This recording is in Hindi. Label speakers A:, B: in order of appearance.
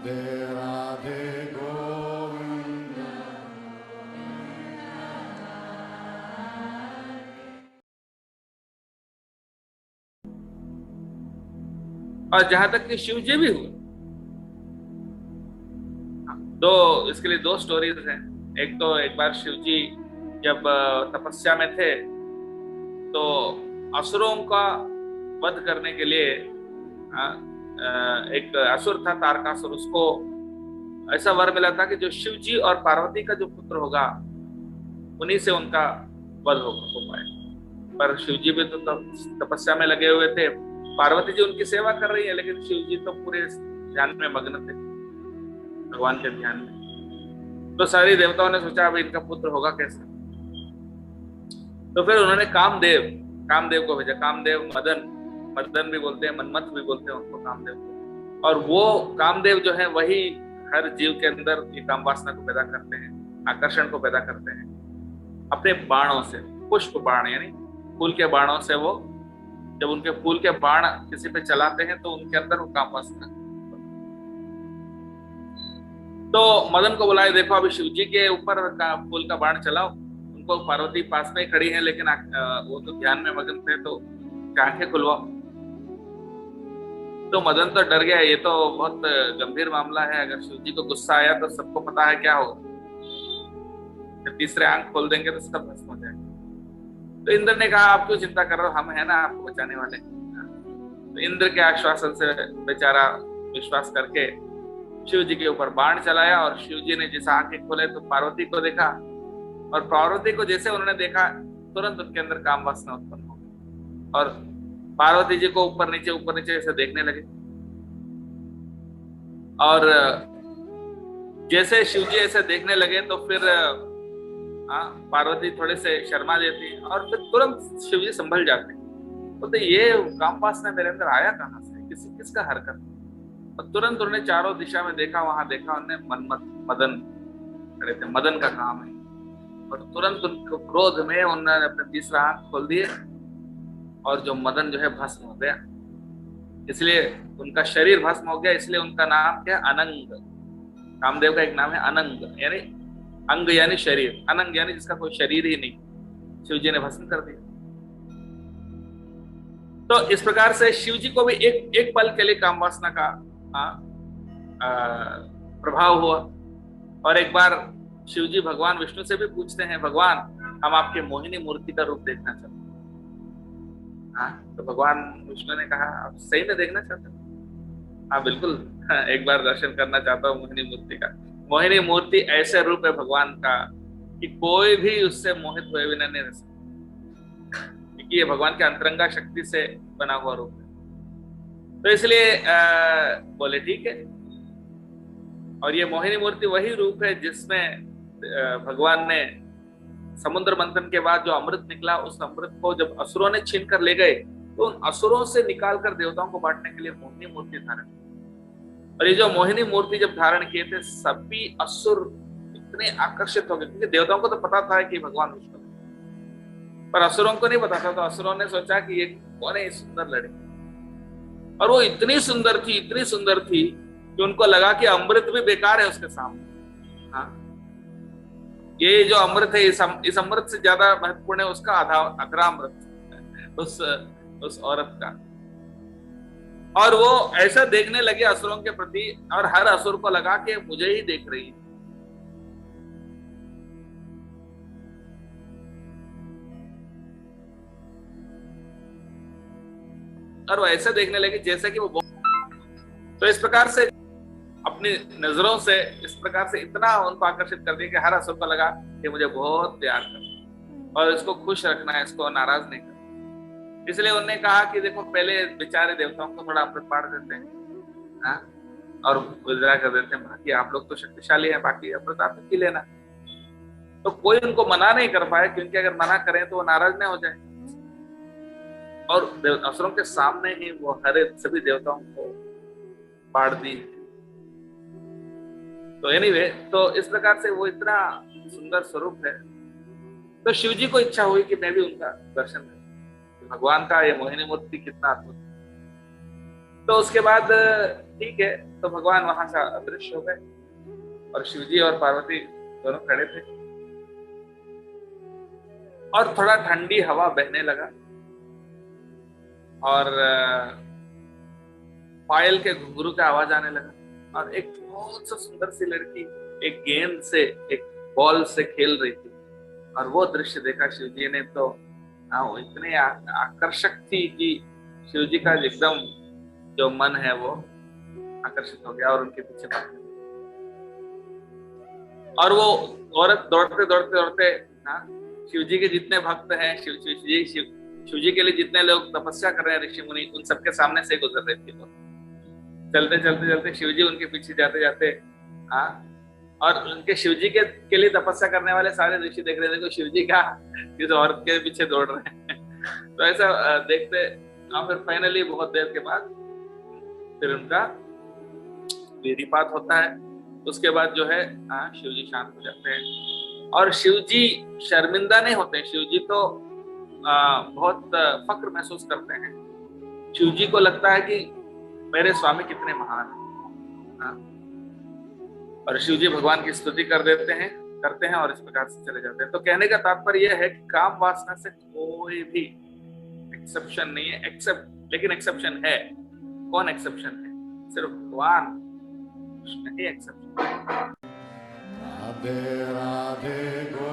A: राधे गोविंद।
B: और जहां तक कि शिव जी भी हुए, दो इसके लिए दो स्टोरीज हैं। एक तो एक बार शिव जी जब तपस्या में थे तो असुरों का वध करने के लिए एक असुर था तारकासुर, उसको ऐसा वर मिला था कि जो शिव जी और पार्वती का जो पुत्र होगा उन्हीं से उनका वध हो पाए। पर शिव जी भी तो तपस्या में लगे हुए थे, पार्वती जी उनकी सेवा कर रही है, लेकिन शिव जी तो पूरे ध्यान में मग्न थे, भगवान के ध्यान में। तो सारी देवताओं ने सोचा अभी इनका पुत्र होगा कैसे। तो फिर उन्होंने कामदेव को भेजा। कामदेव, मदन, मदन भी बोलते हैं, मन्मथ भी बोलते हैं उनको, कामदेव को। और वो कामदेव जो है वही हर जीव के अंदर ये काम वासना को पैदा करते हैं, आकर्षण को पैदा करते हैं अपने बाणों से। पुष्प बाण यानी फूल के बाणों से, वो जब उनके फूल के बाण किसी पे चलाते हैं तो उनके अंदर वो काम वासना। तो मदन को बुलाया, देखो अभी शिव जी के ऊपर फूल का बाण चलाओ। उनको पार्वती पास में खड़ी है, लेकिन वो तो ध्यान में मगन थे, तो आंखें खुलवाओ। तो मदन तो डर गया, ये तो बहुत गंभीर मामला है, अगर शिव जी को गुस्सा आया तो सबको पता है क्या होगा, जब तीसरे आंख खोल देंगे तो सब भस्म हो जाएगा। तो इंद्र ने कहा आप क्यों चिंता कर रहे हो, हम है ना आपको बचाने वाले। तो इंद्र के आश्वासन से बेचारा विश्वास करके शिव जी के ऊपर बाण चलाया, और शिव जी ने जैसे आंखें खोले तो पार्वती को देखा, और पार्वती को जैसे उन्होंने देखा तुरंत उनके अंदर काम वासना उत्पन्न हो गई, और पार्वती जी को ऊपर नीचे ऐसे देखने लगे। और जैसे शिव जी ऐसे देखने लगे तो फिर पार्वती थोड़े से शर्मा देती, और फिर तुरंत शिव जी संभल जाते। तो ये काम वासना मेरे अंदर आया कहाँ से, किसका हरकत। और तुरंत उन्होंने चारों दिशा में देखा, वहां देखा उन्होंने मन्मथ मदन खड़े थे, मदन का काम है। और तुरंत उनको क्रोध में उन्होंने अपने तीसरा आंख खोल दिए, और जो मदन जो है भस्म हो गया। इसलिए उनका शरीर भस्म हो गया, इसलिए उनका नाम क्या, अनंग। कामदेव का एक नाम है अनंग, यानी अंग यानी शरीर, अनंग यानी जिसका कोई शरीर ही नहीं। शिव जी ने भस्म कर दिया। तो इस प्रकार से शिव जी को भी एक पल के लिए काम वासना का प्रभाव हुआ। और एक बार शिव जी भगवान विष्णु से भी पूछते हैं, भगवान हम आपके मोहिनी मूर्ति का रूप देखना चाहते हैं। तो भगवान विष्णु ने कहा आप सही में देखना चाहते हैं? हाँ बिल्कुल, एक बार दर्शन करना चाहता हूँ मोहिनी मूर्ति का। मोहिनी मूर्ति ऐसे रूप है भगवान का कि कोई भी उससे मोहित हुए बिना नहीं रह सकता, क्योंकि ये भगवान के अंतरंगा शक्ति से बना हुआ रूप है। तो इसलिए बोले ठीक है। और ये मोहिनी मूर्ति वही रूप है जिसमें भगवान ने समुद्र मंथन के बाद जो अमृत निकला, उस अमृत को जब असुरों ने छीन कर ले गए तो उन असुरों से निकाल कर देवताओं को बांटने के लिए मोहिनी मूर्ति धारण की। और ये जो मोहिनी मूर्ति जब धारण किए थे, सभी असुर इतने आकर्षित हो गए, क्योंकि देवताओं को तो पता था कि भगवान विष्णु, पर असुरों को नहीं पता था। तो असुरों ने सोचा कि ये कौन है सुंदर लड़की, और वो इतनी सुंदर थी कि उनको लगा कि अमृत भी बेकार है उसके सामने। हाँ, ये जो अमृत है, इस अमृत से ज्यादा महत्वपूर्ण है उसका अधरामृत, उस औरत का। और वो ऐसा देखने लगे असुरों के प्रति, और हर असुर को लगा कि मुझे ही देख रही है। और वो ऐसा देखने लगे जैसे कि वो, तो इस प्रकार से अपनी नजरों से इस प्रकार से इतना उनको आकर्षित कर दिया कि हर असुर को लगा कि मुझे बहुत प्यार कर, और इसको खुश रखना है, इसको नाराज नहीं करना। इसलिए उन्होंने कहा कि देखो पहले बेचारे देवताओं को थोड़ा अमृत बांट देते हैं, और विदा कर देते हैं, बाकी आप लोग तो शक्तिशाली हैं, बाकी अमृत आप पी लेना। तो कोई उनको मना नहीं कर पाया, क्योंकि अगर मना करें तो वो नाराज नहीं हो जाए। और असुरों के सामने ही वो हरे सभी देवताओं को बांट दी। तो एनीवे, तो इस प्रकार से वो इतना सुंदर स्वरूप है। तो शिव जी को इच्छा हुई कि मैं भी उनका दर्शन करूं, भगवान का ये मोहिनी मूर्ति कितना अद्भुत। तो उसके बाद ठीक है, तो भगवान वहां से अदृश्य हो गए और शिवजी और पार्वती दोनों खड़े थे और थोड़ा ठंडी हवा बहने लगा और पायल के घुंघरू का आवाज आने लगा और एक बहुत सा सुंदर सी लड़की एक गेंद से, एक बॉल से खेल रही थी और वो दृश्य देखा शिवजी ने तो वो इतने आकर्षक थी कि शिवजी का एकदम जो मन है वो आकर्षित हो गया और उनके पीछे भाग गया। और वो औरत दौड़ते दौड़ते दौड़ते शिवजी के जितने भक्त हैं, शिवजी के लिए जितने लोग तपस्या कर रहे हैं, ऋषि मुनि, उन सबके सामने से गुजर रही थी। तो चलते चलते चलते शिवजी उनके पीछे जाते जाते और उनके शिवजी के लिए तपस्या करने वाले सारे ऋषि देख रहे थे कि शिवजी का किस औरत के पीछे दौड़ रहे हैं। तो ऐसा देखते और फिर फाइनली बहुत देर के बाद फिर उनका वीर्यपात होता है। उसके बाद जो है शिवजी शांत हो जाते हैं और शिवजी शर्मिंदा नहीं होते। शिवजी तो बहुत फक्र महसूस करते हैं। शिवजी को लगता है कि मेरे स्वामी कितने महान हैं और शिवजी भगवान की स्तुति करते हैं और इस प्रकार से चले जाते हैं। तो कहने का तात्पर्य यह है कि काम वासना से कोई भी एक्सेप्शन नहीं है, लेकिन एक्सेप्शन है। कौन एक्सेप्शन है? सिर्फ भगवान ही एक्सेप्शन।
A: राधे राधे गो